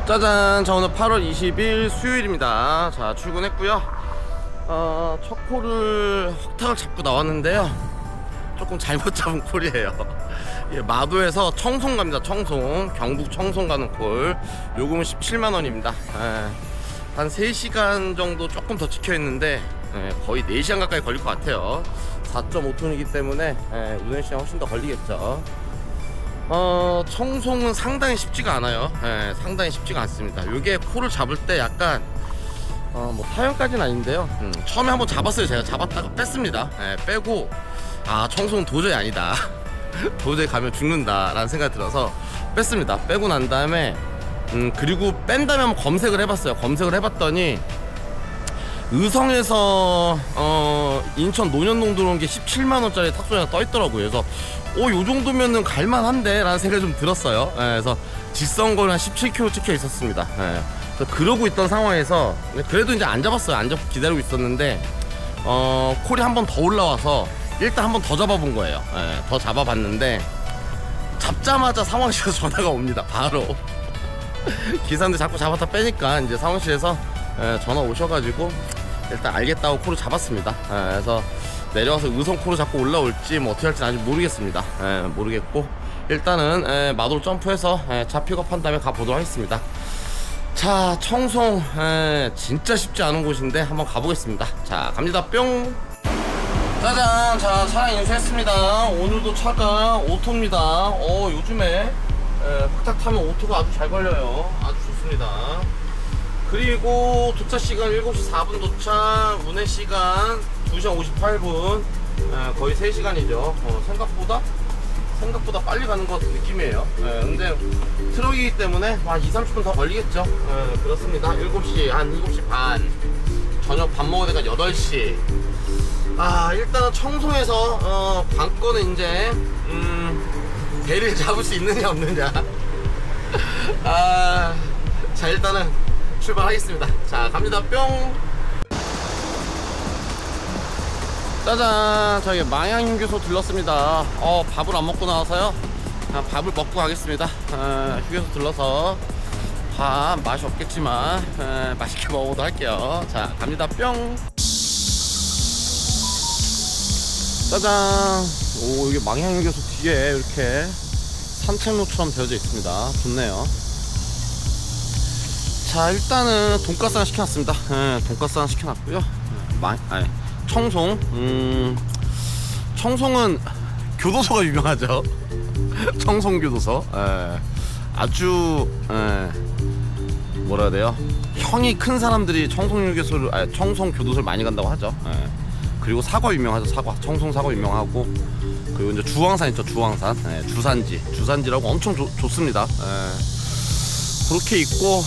짜잔, 자 오늘 8월 20일 수요일입니다. 자 출근했고요. 첫 콜을 확탁을 잡고 나왔는데요, 조금 잘못 잡은 콜이에요. 예, 마도에서 청송 갑니다. 청송, 경북 청송 가는 콜. 요금은 17만원입니다 한 3시간 정도 조금 더 찍혀있는데 거의 4시간 가까이 걸릴 것 같아요. 4.5톤이기 때문에 운행시간 훨씬 더 걸리겠죠. 청송은 상당히 쉽지가 않아요. 상당히 쉽지가 않습니다. 요게 콜을 잡을 때 약간 뭐 타연까지는 아닌데요, 처음에 한번 잡았어요. 제가 잡았다가 뺐습니다. 빼고 청송은 도저히 아니다 도저히 가면 죽는다 라는 생각이 들어서 뺐습니다. 빼고 난 다음에 그리고 뺀 다음에 한번 검색을 해봤어요. 검색을 해봤더니 의성에서 인천 논현동 들어온 게 17만원짜리 탁송이가 떠있더라고요. 그래서 요 정도면은 갈만한데 라는 생각이 좀 들었어요. 그래서 직선거리 한 17km 찍혀 있었습니다. 그래서 그러고 있던 상황에서 그래도 이제 안 잡았어요. 안 잡고 기다리고 있었는데 콜이 한 번 더 올라와서 일단 한 번 더 잡아본 거예요. 더 잡아봤는데 잡자마자 상황실에서 전화가 옵니다. 바로 기사님들 자꾸 잡았다 빼니까 이제 상황실에서 전화 오셔가지고 일단 알겠다고 콜을 잡았습니다. 그래서 내려와서 의성 콜을 잡고 올라올지 뭐 어떻게 할지 아직 모르겠습니다. 모르겠고 일단은 마도로 점프해서 차 픽업한 다음에 가보도록 하겠습니다. 자 청송, 진짜 쉽지 않은 곳인데 한번 가보겠습니다. 자 갑니다. 뿅. 짜잔, 자 차량 인수했습니다. 오늘도 차가 오토입니다. 요즘에 팍탁 타면 오토가 아주 잘 걸려요. 아주 좋습니다. 그리고 도착 시간 7시 4분 도착, 운행 시간 2시간 58분, 거의 3시간이죠. 생각보다 빨리 가는 것 같은 느낌이에요. 근데 트럭이기 때문에 2-30분 더 걸리겠죠. 그렇습니다. 7시, 한 7시 반, 저녁 밥 먹을 때가 8시. 일단은 청송에서 관건은 이제 배를 잡을 수 있느냐 없느냐. 자 일단은 출발하겠습니다. 자 갑니다. 뿅. 짜잔, 저기 망향휴게소 들렀습니다. 밥을 안 먹고 나와서요, 밥을 먹고 가겠습니다. 휴게소 들러서 밥 맛이 없겠지만 맛있게 먹어보도록 할게요. 자 갑니다. 뿅. 짜잔, 여기 망향휴게소 뒤에 이렇게 산책로처럼 되어져 있습니다. 좋네요. 자 일단은 돈가스 하나 시켜놨습니다. 돈가스 하나 시켜놨고요. 청송, 청송은 교도소가 유명하죠. 청송교도소. 아주 뭐라 해야 돼요, 형이 큰 사람들이 청송교도소를 많이 간다고 하죠. 그리고 사과 유명하죠. 사과, 청송 사과 유명하고, 그리고 이제 주황산 있죠. 주황산, 주산지라고 엄청 좋습니다. 그렇게 있고,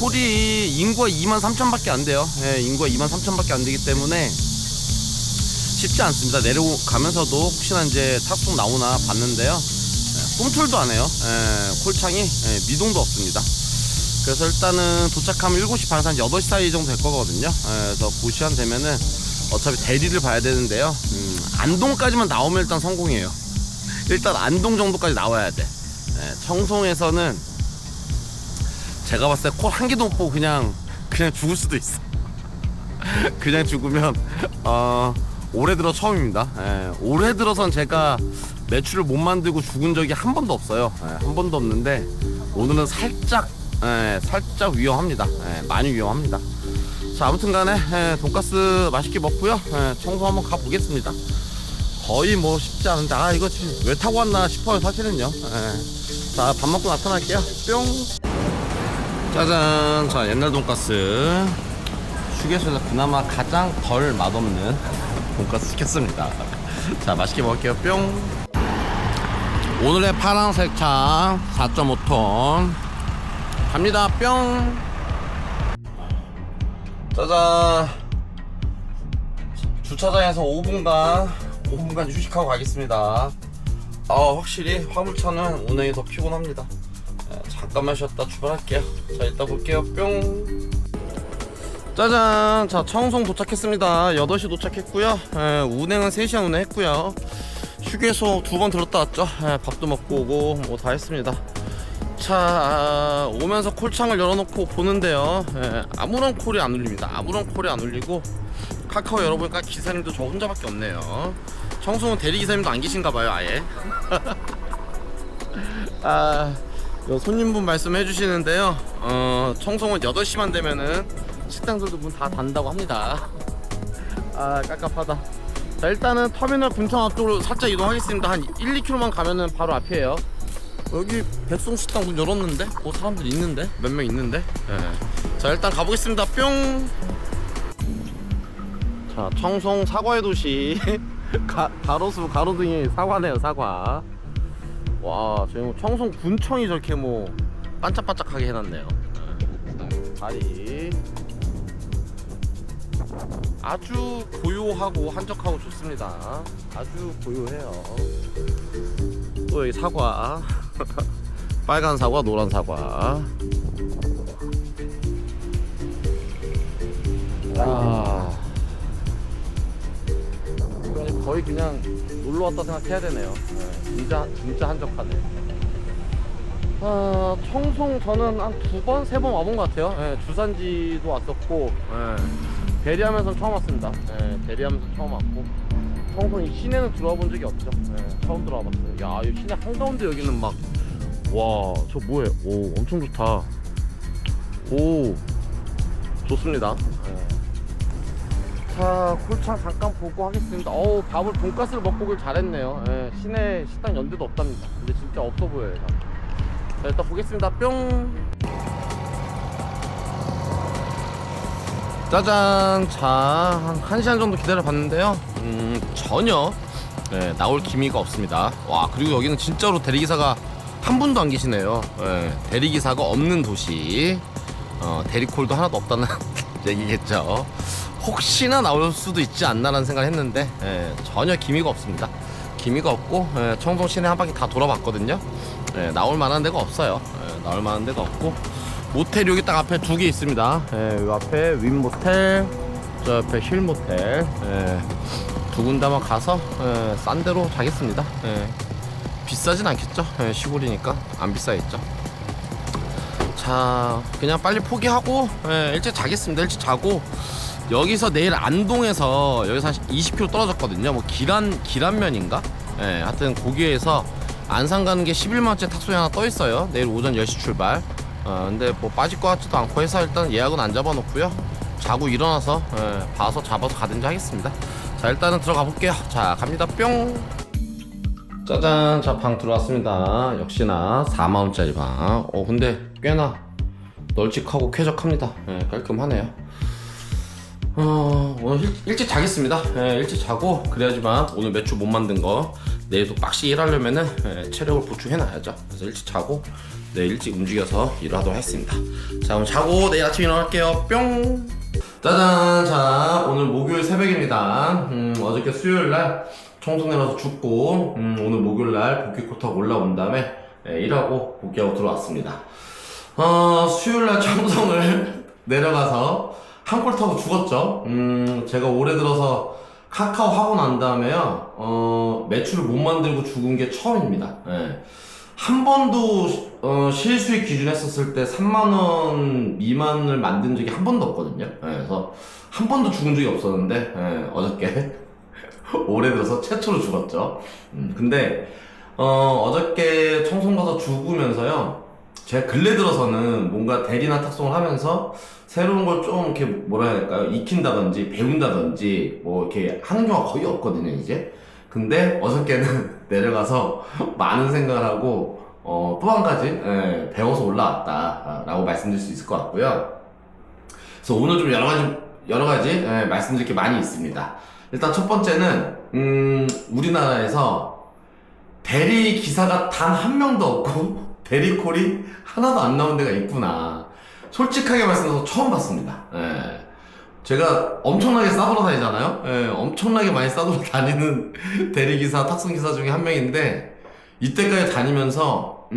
콜이 인구가 23,000밖에 안 돼요. 인구가 23,000밖에 안 되기 때문에 쉽지 않습니다. 내려가면서도 혹시나 이제 탁송 나오나 봤는데요, 꿈틀도 안 해요. 콜창이 미동도 없습니다. 그래서 일단은 도착하면 7시 반에서 한 8시 사이 정도 될 거거든요. 그래서 그 시간 되면은 어차피 대리를 봐야 되는데요, 안동까지만 나오면 일단 성공이에요. 일단 안동 정도까지 나와야 돼. 청송에서는 제가 봤을 때 콜 한 개도 못 보고 그냥 죽을 수도 있어. 그냥 죽으면 올해 들어 처음입니다. 올해 들어선 제가 매출을 못 만들고 죽은 적이 한 번도 없어요. 한 번도 없는데 오늘은 살짝 위험합니다. 많이 위험합니다. 자 아무튼 간에 돈가스 맛있게 먹고요, 청소 한번 가보겠습니다. 거의 뭐 쉽지 않은데 이거 지금 왜 타고 왔나 싶어요 사실은요. 자 밥 먹고 나타날게요. 뿅. 짜잔, 자 옛날 돈가스, 휴게소에서 그나마 가장 덜 맛없는 돈가스 시켰습니다. 자 맛있게 먹을게요. 뿅. 오늘의 파란색 차 4.5톤 갑니다. 뿅. 짜잔, 주차장에서 5분간 휴식하고 가겠습니다. 확실히 화물차는 운행이 더 피곤합니다. 잠깐만 쉬었다 출발할게요. 자 이따 볼게요. 뿅. 짜잔, 자 청송 도착했습니다. 8시 도착했고요. 운행은 3시간 운행했고요. 휴게소 2번 들렀다 왔죠. 밥도 먹고 오고 뭐 다 했습니다. 자, 오면서 콜창을 열어놓고 보는데요. 아무런 콜이 안 울립니다. 아무런 콜이 안 울리고 카카오 열어보니까 기사님도 저 혼자밖에 없네요. 청송은 대리기사님도 안 계신가봐요 아예. 손님분 말씀해 주시는데요. 청송은 8시만 되면은 식당들도 문 다 닫는다고 합니다. 깝깝하다. 자, 일단은 터미널 군청 앞쪽으로 살짝 이동하겠습니다. 한 1, 2km만 가면은 바로 앞이에요. 여기 백송식당 문 열었는데? 사람들 있는데? 몇 명 있는데? 자, 일단 가보겠습니다. 뿅! 자, 청송 사과의 도시. 가로수 가로등이 사과네요. 사과. 와, 저희 청송 군청이 저렇게 반짝반짝하게 해놨네요. 다리 아주 고요하고 한적하고 좋습니다. 아주 고요해요. 또 여기 사과. 빨간 사과, 노란 사과. 거의 그냥 놀러 왔다 생각해야 되네요. 진짜 한적하네. 청송 저는 한 2번, 3번 와본 것 같아요. 주산지도 왔었고, 대리하면서 처음 왔습니다. 대리하면서 처음 왔고, 청송 이 시내는 들어와 본 적이 없죠. 처음 들어와 봤어요. 야, 이 시내 한가운데 여기는 와, 저 뭐예요? 오, 엄청 좋다. 오, 좋습니다. 자, 콜창 잠깐 보고 하겠습니다. 밥을 돈가스를 먹고 오길 잘했네요. 시내 식당 연대도 없답니다. 근데 진짜 없어 보여요. 자, 일단 보겠습니다. 뿅. 짜잔. 자, 한 1시간 정도 기다려 봤는데요. 전혀 나올 기미가 없습니다. 와, 그리고 여기는 진짜로 대리기사가 한 분도 안 계시네요. 대리기사가 없는 도시. 대리콜도 하나도 없다는 얘기겠죠. 혹시나 나올 수도 있지 않나라는 생각을 했는데 전혀 기미가 없습니다. 기미가 없고 청송 시내 한 바퀴 다 돌아봤거든요. 나올 만한 데가 없어요. 나올 만한 데가 없고 모텔 여기 딱 앞에 2개 있습니다. 이 앞에 윈 모텔, 저 옆에 힐 모텔. 두 군데만 가서 싼 데로 자겠습니다. 비싸진 않겠죠. 시골이니까 안 비싸겠죠. 자, 그냥 빨리 포기하고 일찍 자겠습니다. 일찍 자고 여기서 내일 안동에서 여기서 한 20km 떨어졌거든요. 기란면인가? 하여튼 거기에서 안산 가는 게 11만원짜리 탁송이 하나 떠 있어요. 내일 오전 10시 출발. 근데 빠질 것 같지도 않고 해서 일단 예약은 안 잡아놓고요. 자고 일어나서 봐서 잡아서 가든지 하겠습니다. 자, 일단은 들어가 볼게요. 자, 갑니다. 뿅. 짜잔. 자, 방 들어왔습니다. 역시나 4만원짜리 방. 근데 꽤나 널찍하고 쾌적합니다. 깔끔하네요. 오늘 일찍 자겠습니다. 일찍 자고 그래야지만 오늘 매출 못 만든 거 내일도 빡시 일하려면은 체력을 보충해놔야죠. 그래서 일찍 자고 내일 일찍 움직여서 일을 하도록 하겠습니다. 자, 오늘 자고 내일 아침 일어날게요. 뿅. 짜잔. 자, 오늘 목요일 새벽입니다. 어저께 수요일날 청송 내려서 죽고 오늘 목요일날 복귀 코타가 올라온 다음에 일하고 복귀하고 들어왔습니다. 수요일날 청송을 내려가서 한 콜 타고 죽었죠. 제가 올해 들어서 카카오 하고 난 다음에요, 매출을 못 만들고 죽은 게 처음입니다. 한 번도 실수익 기준 했었을 때 3만원 미만을 만든 적이 한 번도 없거든요. 그래서 한 번도 죽은 적이 없었는데 어저께 올해 들어서 최초로 죽었죠. 근데 어저께 청송 가서 죽으면서요, 제가 근래 들어서는 뭔가 대리나 탁송을 하면서 새로운 걸 좀 이렇게 뭐라 해야 될까요? 익힌다든지 배운다든지 이렇게 하는 경우가 거의 없거든요, 이제. 근데 어저께는 내려가서 많은 생각을 하고 또 한 가지 배워서 올라왔다 라고 말씀드릴 수 있을 것 같고요. 그래서 오늘 좀 여러 가지 말씀드릴 게 많이 있습니다. 일단 첫 번째는 우리나라에서 대리 기사가 단 한 명도 없고 대리콜이 하나도 안 나온 데가 있구나. 솔직하게 말씀드려서 처음 봤습니다. 제가 엄청나게 싸돌아 다니잖아요. 엄청나게 많이 싸돌아 다니는 대리기사, 탁송기사 중에 한 명인데 이때까지 다니면서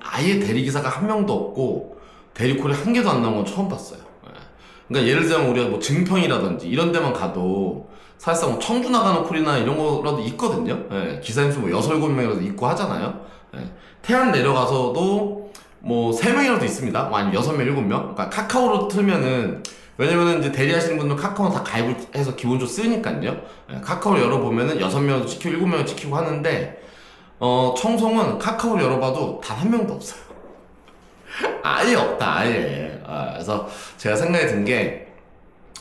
아예 대리기사가 한 명도 없고 대리콜이 한 개도 안 나온 건 처음 봤어요. 그러니까 예를 들자면 우리가 증평이라든지 이런 데만 가도 사실상 청주 나가는 콜이나 이런 거라도 있거든요. 기사님 수 6, 7명이라도 있고 하잖아요. 태안 내려가서도 뭐 3명이라도 있습니다. 뭐 아니면 6명, 7명. 그러니까 카카오로 틀면은, 왜냐면은 이제 대리하시는 분들 카카오 다 가입을 해서 기본적으로 쓰니까요. 예, 카카오를 열어보면은 6명도 찍히고 7명도 찍히고 하는데, 청송은 카카오를 열어봐도 단 한 명도 없어요. 아예 없다, 아예. 그래서 제가 생각이 든 게,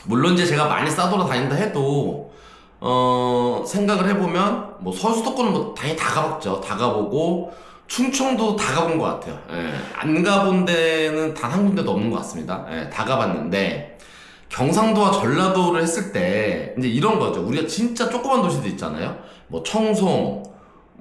물론 이제 제가 많이 싸돌아다닌다 해도, 생각을 해보면, 뭐 서수도권은 뭐 당연히 다 가봤죠. 다 가보고, 충청도 다 가본 것 같아요. 예, 안 가본 데는 단 한 군데도 없는 것 같습니다. 예, 다 가봤는데, 경상도와 전라도를 했을 때, 이제 이런 거죠. 우리가 진짜 조그만 도시들 있잖아요. 뭐 청송,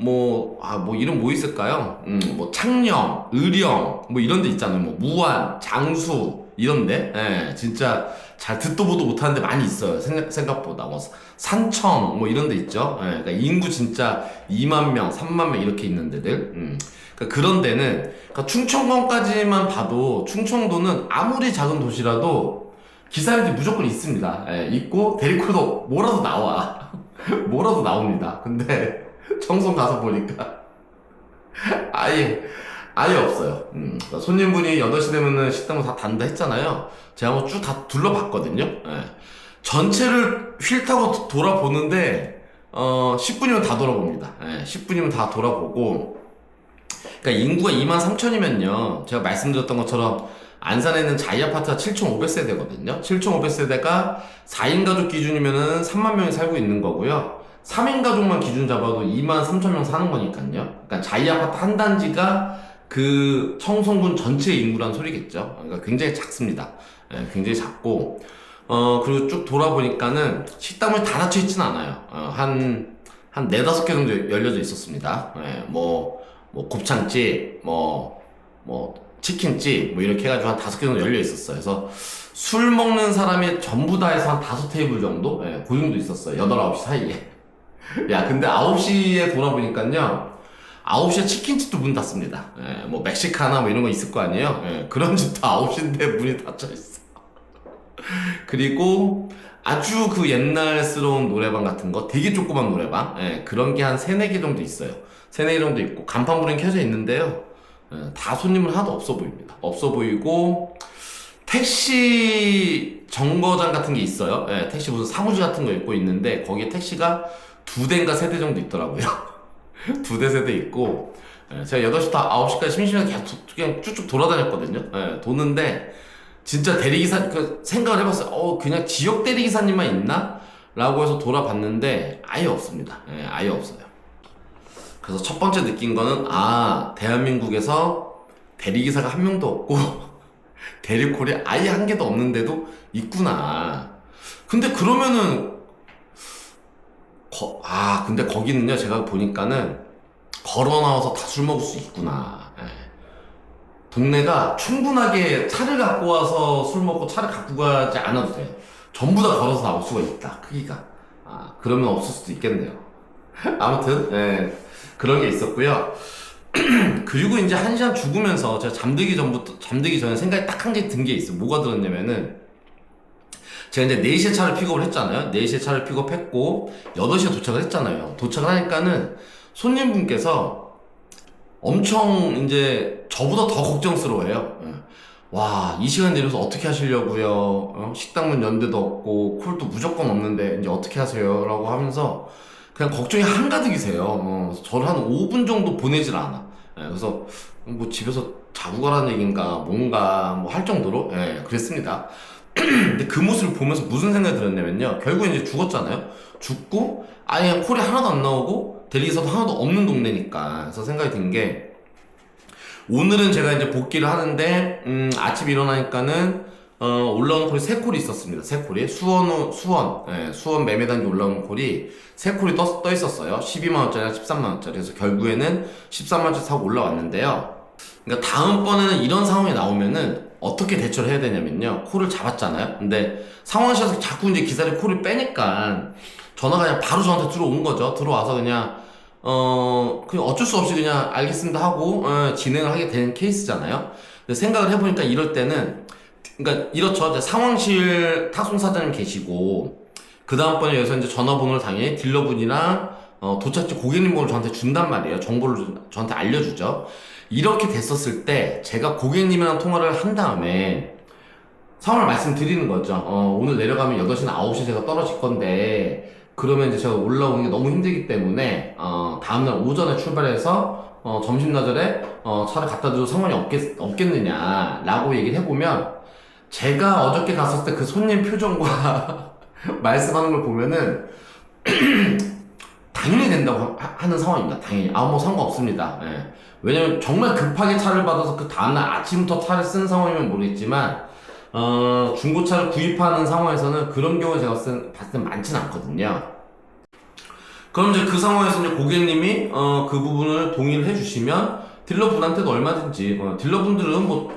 뭐 이름 뭐 있을까요? 뭐 창녕, 의령, 뭐 이런 데 있잖아요. 뭐 무안, 장수, 이런 데. 예, 진짜 잘 듣도 보도 못하는 데 많이 있어요. 생각보다. 뭐 산청, 뭐 이런 데 있죠. 예, 그러니까 인구 진짜 2만 명, 3만 명 이렇게 있는 데들. 그러니까 그런 데는, 그러니까 충청권까지만 봐도 충청도는 아무리 작은 도시라도 기사님들이 무조건 있습니다. 예, 있고, 대리코도 뭐라도 나와. 뭐라도 나옵니다. 근데, 청송 가서 보니까 아예 없어요. 그러니까 손님분이 8시 되면은 식당을 다 닫는다 했잖아요. 제가 한번 쭉 다 둘러봤거든요. 예. 전체를 휠 타고 돌아보는데 10분이면 다 돌아봅니다. 예, 10분이면 다 돌아보고, 그러니까 인구가 2만 3천이면요, 제가 말씀드렸던 것처럼 안산에 있는 자이아파트가 7,500세대거든요. 7,500세대가 4인 가족 기준이면은 3만 명이 살고 있는 거고요. 3인 가족만 기준 잡아도 2만 3천 명 사는 거니까요. 그러니까 자이아파트 한 단지가 그 청송군 전체 인구란 소리겠죠. 그러니까 굉장히 작습니다. 예, 굉장히 작고, 그리고 쭉 돌아보니까는 식당물이 다 닫혀 있진 않아요. 한 4-5개 정도 열려져 있었습니다. 예, 뭐 곱창집, 뭐 치킨집, 뭐 이렇게 해가지고 한 5개 정도 열려 있었어요. 그래서 술 먹는 사람이 전부 다 해서 한 5테이블 정도? 예, 그 정도 있었어요. 8, 9시 사이에. 야, 근데 9시에 돌아보니까요, 9시에 치킨집도 문 닫습니다. 예, 뭐 멕시카나 뭐 이런 거 있을 거 아니에요. 예, 그런 집도 9시인데 문이 닫혀 있어. 그리고 아주 그 옛날스러운 노래방 같은 거, 되게 조그만 노래방, 예, 그런 게 한 3-4개 정도 있어요. 3-4개 정도 있고 간판불은 켜져 있는데요, 예, 다 손님은 하나도 없어 보입니다. 없어 보이고, 택시 정거장 같은 게 있어요. 예, 택시 무슨 사무실 같은 거 있고 있는데, 거기에 택시가 2대인가 3대 정도 있더라고요. 2대, 3대 있고, 예, 제가 8시부터 9시까지 심심하게 그냥 쭉쭉 돌아다녔거든요. 예, 도는데, 진짜 대리기사, 생각을 해봤어요. 그냥 지역 대리기사님만 있나? 라고 해서 돌아봤는데, 아예 없습니다. 예, 아예 없어요. 그래서 첫 번째 느낀 거는, 대한민국에서 대리기사가 한 명도 없고, 대리콜이 아예 한 개도 없는데도 있구나. 근데 그러면은, 근데 거기는요, 제가 보니까는 걸어 나와서 다 술 먹을 수 있구나. 예. 동네가 충분하게 차를 갖고 와서 술 먹고 차를 갖고 가지 않아도 돼요. 전부 다 걸어서 나올 수가 있다, 크기가. 그러면 없을 수도 있겠네요. 아무튼, 예, 그런 게 있었고요. 그리고 이제 1시간 죽으면서 제가 잠들기 전에 생각이 딱 한 개 든 게 있어요. 뭐가 들었냐면은, 제가 이제 4시에 차를 픽업을 했잖아요. 4시에 차를 픽업했고 8시에 도착을 했잖아요. 도착을 하니까는 손님분께서 엄청 이제 저보다 더 걱정스러워해요. 와, 이 시간 내려서 어떻게 하시려고요? 식당 문 연대도 없고 콜도 무조건 없는데 이제 어떻게 하세요? 라고 하면서 그냥 걱정이 한가득이세요. 저를 한 5분 정도 보내질 않아. 그래서 뭐 집에서 자고 가라는 얘기인가 뭔가 뭐 할 정도로 그랬습니다. 근데 그 모습을 보면서 무슨 생각이 들었냐면요, 결국엔 이제 죽었잖아요. 죽고 아예 콜이 하나도 안 나오고 대리기사도 하나도 없는 동네니까. 그래서 생각이 든 게, 오늘은 제가 이제 복귀를 하는데 아침에 일어나니까는 올라오는 콜이 3콜이 있었습니다. 3콜이 수원 매매단지 올라오는 콜이 3콜이 떠 있었어요. 12만원짜리랑 13만원짜리. 그래서 결국에는 13만원짜리 사고 올라왔는데요, 그러니까 다음번에는 이런 상황이 나오면은 어떻게 대처를 해야 되냐면요, 콜을 잡았잖아요. 근데 상황실에서 자꾸 이제 기사를 콜을 빼니까 전화가 그냥 바로 저한테 들어온 거죠. 들어와서 그냥 어쩔 수 없이 그냥 알겠습니다 하고 진행을 하게 되는 케이스잖아요. 근데 생각을 해보니까 이럴 때는, 그러니까 이렇죠. 이제 상황실 탁송사장님 계시고, 그 다음번에 여기서 이제 전화번호를 당연히 딜러분이랑 도착지 고객님 번호를 저한테 준단 말이에요. 정보를 저한테 알려주죠. 이렇게 됐었을 때 제가 고객님이랑 통화를 한 다음에 상황을 말씀드리는 거죠. 오늘 내려가면 8시나 9시 제가 떨어질 건데 그러면 이제 제가 올라오는 게 너무 힘들기 때문에 다음날 오전에 출발해서 점심나절에 차를 갖다 줘도 상관이 없겠느냐 라고 얘기를 해보면, 제가 어저께 갔을 때 그 손님 표정과 말씀하는 걸 보면은 당연히 된다고 하는 상황입니다. 당연히 뭐 상관없습니다. 예. 왜냐면 정말 급하게 차를 받아서 그 다음날 아침부터 차를 쓴 상황이면 모르겠지만 중고차를 구입하는 상황에서는 그런 경우는 제가 봤을 때 많지는 않거든요. 그럼 이제 그 상황에서 이제 고객님이 그 부분을 동의를 해주시면 딜러분한테도 얼마든지 딜러분들은 뭐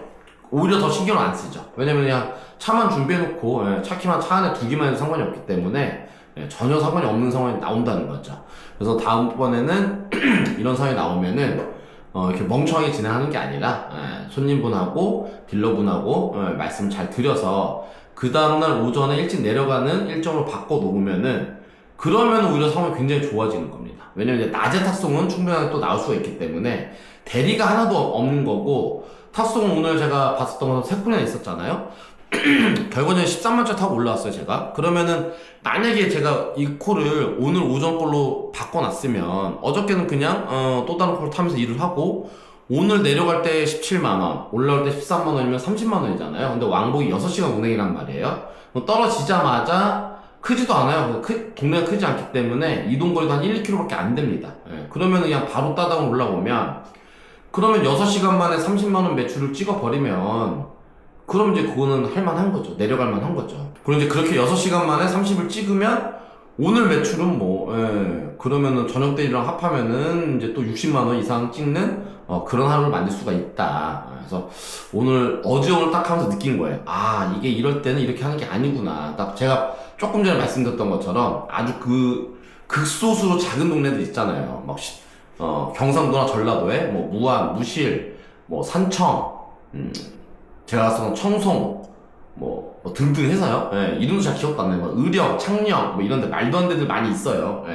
오히려 더 신경을 안 쓰죠. 왜냐면 그냥 차만 준비해놓고 차 키만 차 안에 두기만 해도 상관이 없기 때문에 전혀 상관이 없는 상황이 나온다는 거죠. 그래서 다음번에는 이런 상황이 나오면은 이렇게 멍청하게 진행하는 게 아니라 손님분하고 딜러분하고 말씀 잘 드려서 그 다음날 오전에 일찍 내려가는 일정으로 바꿔 놓으면은, 그러면 오히려 상황이 굉장히 좋아지는 겁니다. 왜냐면 이제 낮에 탑송은 충분하게 또 나올 수가 있기 때문에 대리가 하나도 없는 거고, 탑송은 오늘 제가 봤었던 건 3콘이나 있었잖아요. 결과적으로 13만짜리 타고 올라왔어요, 제가. 그러면은 만약에 제가 이 콜을 오늘 오전 걸로 바꿔놨으면 어저께는 그냥 또 다른 콜을 타면서 일을 하고, 오늘 내려갈 때 17만원, 올라올 때 13만원이면 30만원이잖아요. 근데 왕복이 6시간 운행이란 말이에요. 떨어지자마자 크지도 않아요. 동네가 크지 않기 때문에 이동거리도 한 1, 2km밖에 안 됩니다. 그러면 그냥 바로 따당 올라오면, 그러면 6시간 만에 30만원 매출을 찍어버리면, 그럼 이제 그거는 할만한 거죠. 내려갈 만한 거죠. 그리고 이제 그렇게 6시간 만에 30을 찍으면 오늘 매출은 그러면은 저녁 대리랑 합하면은 이제 또 60만원 이상 찍는 그런 하루를 만들 수가 있다. 그래서 어제 오늘 딱 하면서 느낀 거예요. 이게 이럴 때는 이렇게 하는 게 아니구나. 딱 제가 조금 전에 말씀드렸던 것처럼 아주 극소수로 작은 동네들 있잖아요. 막 경상도나 전라도에 뭐 무안, 무실, 뭐 산청, 제가 갔던 청송, 뭐 등등 해서요. 이름도 잘 기억도 안 나요. 뭐 의령, 창녕, 뭐 이런 데 말도 안 되는 데들 많이 있어요.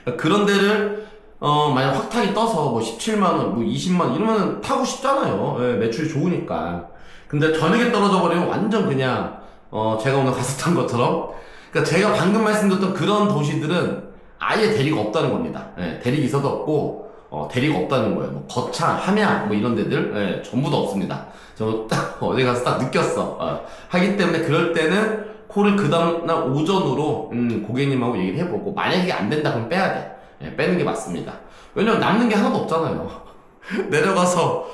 그러니까 그런 데를 만약 확탁이 떠서 뭐 17만원, 뭐 20만원 이러면은 타고 싶잖아요. 매출이 좋으니까. 근데 저녁에 떨어져 버리면 완전 그냥 제가 오늘 갔었던 것처럼, 그러니까 제가 방금 말씀드렸던 그런 도시들은 아예 대리가 없다는 겁니다. 대리기사도 없고 대리가 없다는 거예요. 뭐 거창, 함양 뭐 이런 데들 전부 다 없습니다. 저 딱 어디 가서 딱 느꼈어. 하기 때문에 그럴 때는 콜을 그 다음날 오전으로 고객님하고 얘기를 해보고, 만약에 이게 안 된다 그러면 빼야 돼. 빼는 게 맞습니다. 왜냐면 남는 게 하나도 없잖아요. 내려가서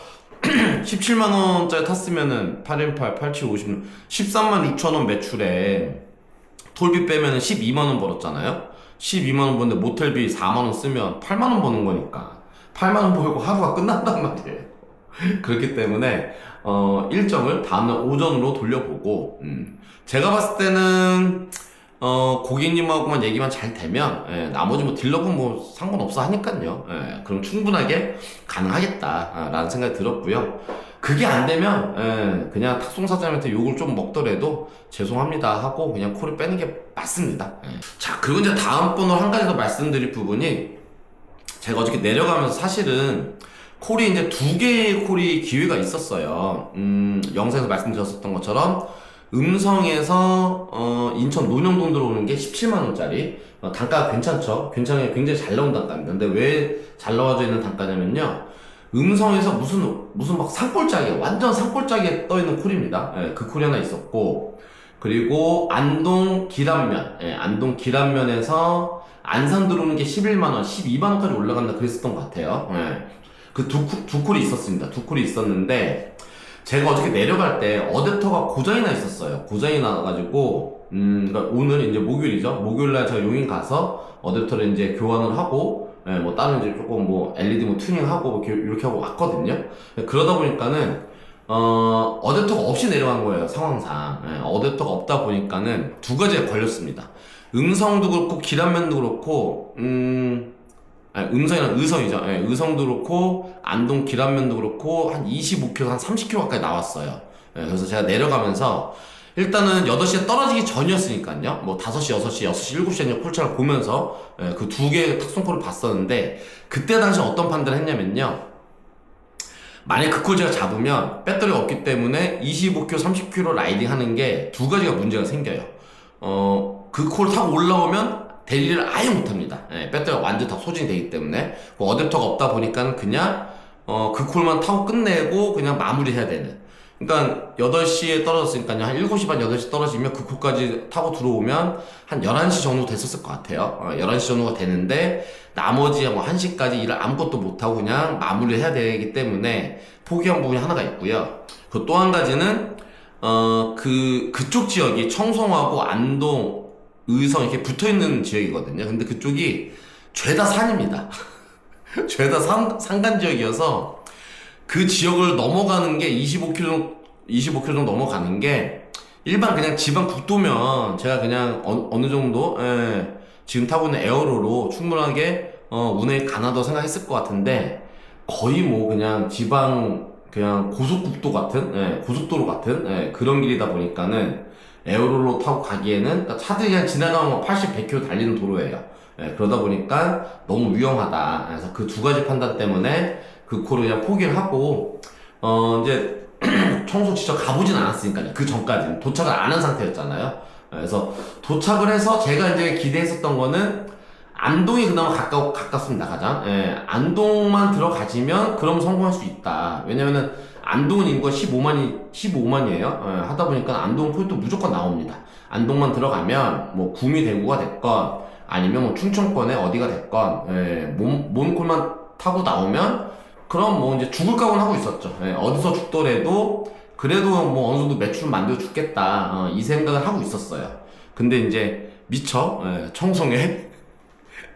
17만원짜리 탔으면은 818, 87, 50, 13만 6천원 매출에 톨비 빼면은 12만원 벌었잖아요. 12만원 버는데 모텔비 4만원 쓰면 8만원 버는 거니까 8만원 벌고 하루가 끝난단 말이에요. 그렇기 때문에 일정을 다음날 오전으로 돌려보고, 제가 봤을 때는 고객님하고만 얘기만 잘 되면 나머지 뭐 딜러분 뭐 상관없어 하니까요. 그럼 충분하게 가능하겠다 라는 생각이 들었고요. 그게 안 되면 그냥 탁송 사장님한테 욕을 좀 먹더라도 죄송합니다 하고 그냥 콜을 빼는 게 맞습니다. 자, 그리고 이제 다음 번호 한 가지 더 말씀드릴 부분이, 제가 어저께 내려가면서 사실은 콜이 이제 2개의 콜이 기회가 있었어요. 영상에서 말씀드렸었던 것처럼 음성에서 인천 논영동 들어오는 게 17만원짜리 단가가 괜찮죠. 굉장히 잘 나온 단가입니다. 근데 왜 잘 나와져 있는 단가냐면요, 음성에서 무슨 막 산골짜기에, 완전 산골짜기에 떠있는 콜입니다. 그 콜이 하나 있었고, 그리고 안동 기란면, 안동 기란면에서 안산 들어오는 게 11만원, 12만원까지 올라간다 그랬었던 것 같아요. 그 두 콜이 있었습니다. 두 콜이 있었는데, 제가 어저께 내려갈 때 어댑터가 고장이 나 있었어요. 고장이 나가지고, 그러니까 오늘 이제 목요일이죠. 목요일날 제가 용인 가서 어댑터를 이제 교환을 하고, 뭐 다른 이제 조금 뭐 LED 뭐 튜닝하고 이렇게 하고 왔거든요. 그러다 보니까는 어댑터가 없이 내려간 거예요, 상황상. 어댑터가 없다 보니까는 두 가지가 걸렸습니다. 음성도 그렇고 기란면도 그렇고 음성이랑 의성이죠. 의성도 그렇고 안동 기란면도 그렇고 한 25km, 한 30km 가까이 나왔어요. 그래서 제가 내려가면서 일단은 8시에 떨어지기 전이었으니까요. 뭐 5시, 6시, 6시, 7시에 콜차를 보면서 그 2개의 탁송콜을 봤었는데, 그때 당시 어떤 판단을 했냐면요, 만약 그 콜 제가 잡으면 배터리가 없기 때문에 25km, 30km 라이딩 하는 게 두 가지가 문제가 생겨요. 그 콜 타고 올라오면 대리를 아예 못합니다. 예, 배터리가 완전 다 소진이 되기 때문에 어댑터가 없다 보니까 그냥 그 콜만 타고 끝내고 그냥 마무리해야 되는. 그러니까 8시에 떨어졌으니까요. 한 7시 반, 8시 떨어지면 그 콜까지 타고 들어오면 한 11시 정도 됐었을 것 같아요. 11시 정도가 되는데 나머지 뭐 1시까지 일을 아무것도 못하고 그냥 마무리를 해야 되기 때문에 포기한 부분이 하나가 있고요. 그 또 한 가지는 그쪽 지역이 청송하고 안동, 의성 이렇게 붙어있는 지역이거든요. 근데 그쪽이 죄다 산입니다. 죄다 산간 지역이어서 그 지역을 넘어가는 게 25km 정도 넘어가는 게 일반 그냥 지방 국도면 제가 그냥 어느 정도 지금 타고 있는 에어로로 충분하게 운행이 가능하다고 생각했을 것 같은데 거의 뭐 그냥 지방 그냥 고속국도 같은 고속도로 같은 그런 길이다 보니까는 에어로로 타고 가기에는 차들이 그냥 지나가면 80, 100km 달리는 도로예요. 그러다 보니까 너무 위험하다. 그래서 그 두 가지 판단 때문에 그 코를 그냥 포기를 하고 이제 청소 직접 가보진 않았으니까요. 그 전까지는 도착을 안 한 상태였잖아요. 그래서 도착을 해서 제가 이제 기대했었던 거는 안동이 그나마 가깝습니다. 가장 안동만 들어가지면 그럼 성공할 수 있다. 왜냐면은 안동은 인구가 15만이에요. 하다 보니까 안동 콜도 무조건 나옵니다. 안동만 들어가면 뭐 구미 대구가 됐건 아니면 뭐 충청권에 어디가 됐건 몬콜만 타고 나오면 그럼 뭐 이제 죽을 각오는 하고 있었죠. 어디서 죽더라도 그래도 뭐 어느 정도 매출 만들어 죽겠다 이 생각을 하고 있었어요. 근데 이제 미처 청송에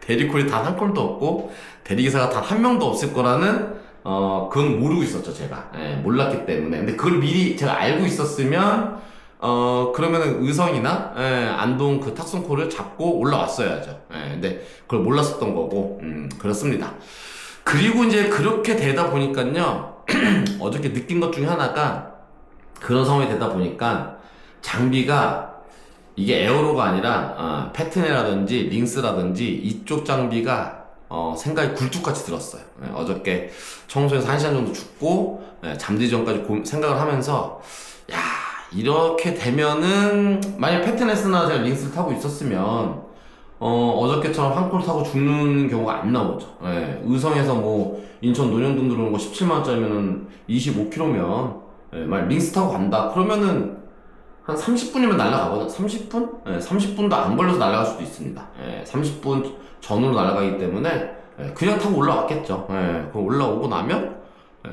대리콜이 단 한 콜도 없고 대리기사가 단 한 명도 없을 거라는 그건 모르고 있었죠. 제가 몰랐기 때문에. 근데 그걸 미리 제가 알고 있었으면 그러면은 의성이나 안동 그 탁송콜을 잡고 올라왔어야죠. 근데 그걸 몰랐었던 거고 그렇습니다. 그리고 이제 그렇게 되다 보니까요 어저께 느낀 것 중에 하나가 그런 상황이 되다 보니까 장비가 이게 에어로가 아니라 패트네라든지 링스라든지 이쪽 장비가 생각이 굴뚝같이 들었어요. 어저께 청소해서 1시간 정도 죽고 잠들기 전까지 생각을 하면서 야 이렇게 되면은 만약 패트네스나 제가 링스를 타고 있었으면 어저께처럼 한 콜 타고 죽는 경우가 안 나오죠. 의성에서 뭐 인천 논현동 들어오는 거 17만원짜리면은 25km면 만약 링스 타고 간다 그러면은 한 30분이면 날아가거든. 30분? 30분도 안 걸려서 날아갈 수도 있습니다. 30분 전후로 날아가기 때문에 그냥 타고 올라왔겠죠. 그럼 올라오고 나면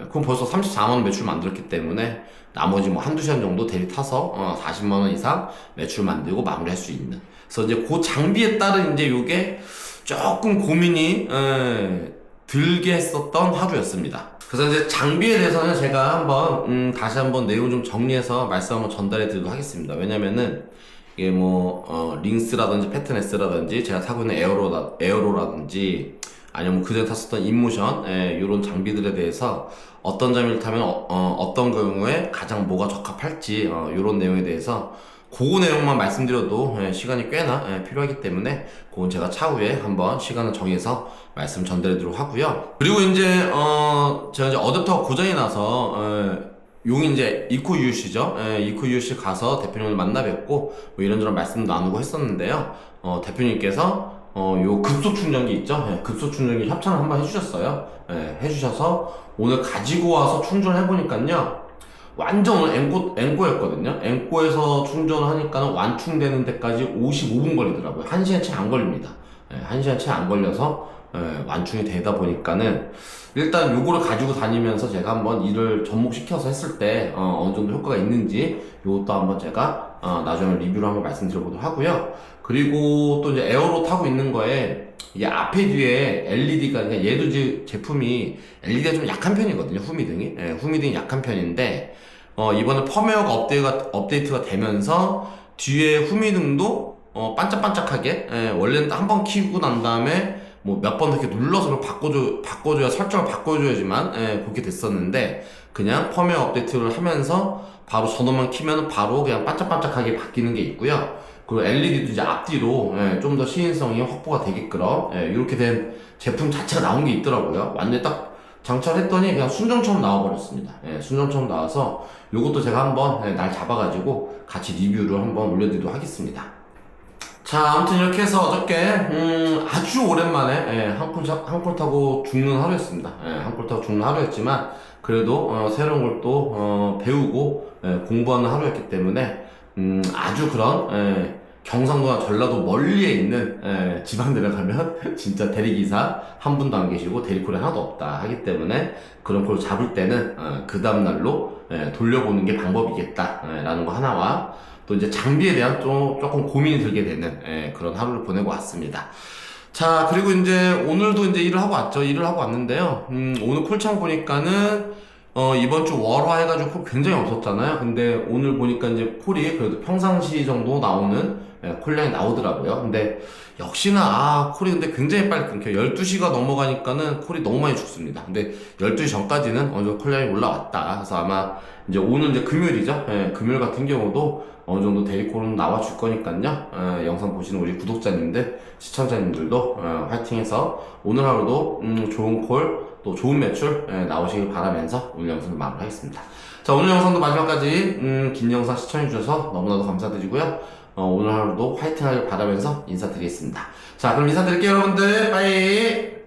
그럼 벌써 34만원 매출 만들었기 때문에 나머지 뭐 한두 시간 정도 대리 타서 40만원 이상 매출 만들고 마무리할 수 있는. 그래서 이제 그 장비에 따른 이제 요게 조금 고민이 들게 했었던 하루였습니다. 그래서 이제 장비에 대해서는 제가 한번 다시 한번 내용 좀 정리해서 말씀 한번 전달해 드리도록 하겠습니다. 왜냐면은 이게 뭐 링스라든지 패트네스라든지 제가 타고 있는 에어로라든지 아니면 뭐 그전에 탔었던 인모션 이런 장비들에 대해서 어떤 장비를 타면 어떤 경우에 가장 뭐가 적합할지 이런 내용에 대해서 그 내용만 말씀드려도 시간이 꽤나 필요하기 때문에 그건 제가 차후에 한번 시간을 정해서 말씀 전달해드리도록 하고요. 그리고 이제 제가 이제 어댑터가 고장이 나서 용인 이제 이코 UC죠. 이코 UC 가서 대표님을 만나 뵙고 뭐 이런저런 말씀 나누고 했었는데요. 대표님께서 요 급속 충전기 있죠. 급속 충전기 협찬을 한번 해주셨어요. 해주셔서 오늘 가지고 와서 충전을 해보니까요. 완전 오늘 앵꼬였거든요. 앵꼬에서 충전을 하니까 완충되는 데까지 55분 걸리더라고요. 1시간 채 안 걸립니다. 1시간 채 안 걸려서 완충이 되다 보니까는 일단 요거를 가지고 다니면서 제가 한번 일을 접목시켜서 했을 때 어느 정도 효과가 있는지 요것도 한번 제가 나중에 리뷰를 한번 말씀드려보도록 하고요. 그리고 또 이제 에어로 타고 있는 거에 이게 앞에 뒤에 LED가 그러니까 얘도 제품이 LED가 좀 약한 편이거든요. 후미등이 후미등이 약한 편인데 이번에 펌웨어가 업데이트가 되면서 뒤에 후미등도 반짝반짝하게 원래는 한 번 키우고 난 다음에 뭐 몇 번 이렇게 눌러서 바꿔줘야 설정을 바꿔줘야지만 그렇게 됐었는데 그냥 펌웨어 업데이트를 하면서 바로 전원만 키면 바로 그냥 반짝반짝하게 바뀌는 게 있고요. 그리고 LED도 이제 앞뒤로 좀 더 시인성이 확보가 되게끔 이렇게 된 제품 자체가 나온 게 있더라고요. 완전 딱 장착했더니 그냥 순정처럼 나와버렸습니다. 예, 순정처럼 나와서 요것도 제가 한번 날 잡아가지고 같이 리뷰를 한번 올려드리도록 하겠습니다. 자, 아무튼 이렇게 해서 어저께 아주 오랜만에 한 콜 타고 죽는 하루였습니다. 한 콜 타고 죽는 하루였지만 그래도 새로운 걸 또 배우고 공부하는 하루였기 때문에 아주 그런 경상도나 전라도 멀리에 있는 지방들에 가면 진짜 대리기사 한 분도 안 계시고 대리콜이 하나도 없다 하기 때문에 그런 콜을 잡을 때는 그 다음날로 돌려보는 게 방법이겠다 라는 거 하나와 또 이제 장비에 대한 또 조금 고민이 들게 되는 그런 하루를 보내고 왔습니다. 자, 그리고 이제 오늘도 이제 일을 하고 왔죠. 일을 하고 왔는데요. 오늘 콜창 보니까는 이번 주 월화 해가지고 콜 굉장히 없었잖아요. 근데 오늘 보니까 이제 콜이 그래도 평상시 정도 나오는 콜량이 나오더라고요. 근데 역시나 콜이 근데 굉장히 빨리 끊겨요. 12시가 넘어가니까는 콜이 너무 많이 죽습니다. 근데 12시 전까지는 어느 정도 콜량이 올라왔다. 그래서 아마 이제 오늘 이제 금요일이죠. 금요일 같은 경우도 어느 정도 대리콜은 나와 줄 거니까요. 영상 보시는 우리 구독자님들, 시청자님들도 화이팅해서 오늘 하루도 좋은 콜, 또 좋은 매출 나오시길 바라면서 오늘 영상을 마무리하겠습니다. 자, 오늘 영상도 마지막까지 긴 영상 시청해주셔서 너무나도 감사드리고요. 오늘 하루도 화이팅 하길 바라면서 인사드리겠습니다. 자, 그럼 인사드릴게요, 여러분들. 빠이.